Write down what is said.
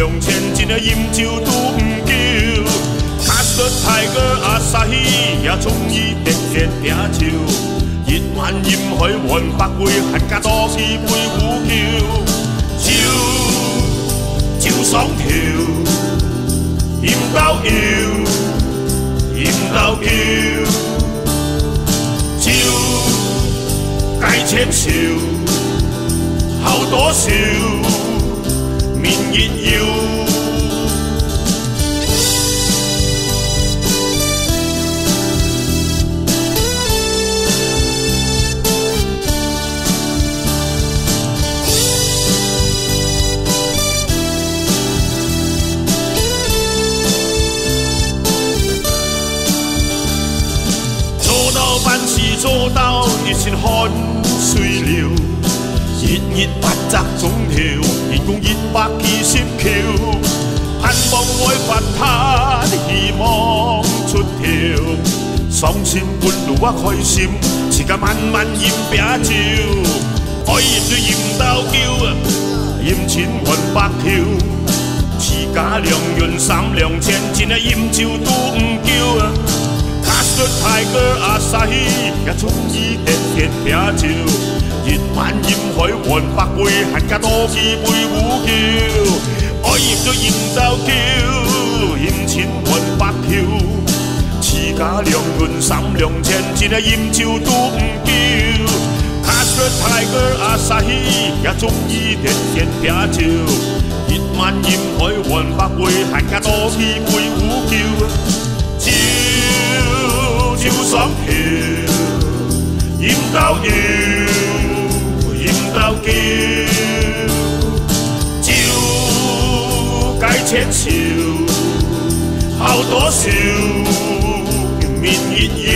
两千，真个饮酒拄唔够。卡索泰戈阿萨希也终于点点点酒，一碗饮开万百杯，含甲多几杯乌酒，酒爽口，饮到油，饮到酒，酒该千寿，好多寿，明日有。 办事做到一身汗水流，一日80钟头，一共170口，盼望我发达，希望出头，伤心本如我开心，是甲慢慢饮啤酒，爱饮就饮到酒，饮1000-100口，持家良缘3-2千，真个饮酒拄唔够。 泰戈阿萨希也终于点点啤酒，一晚饮开100杯，含甲多几杯乌酒，爱饮就饮到酒，饮1000-100口，持家良缘3-2千，真个饮酒拄唔够。卡索泰戈阿萨希也终于点点啤酒，一晚饮开100杯，含甲多几杯乌酒。 酒爽口，饮到油，饮到酒，酒该千寿，好多寿，明日有。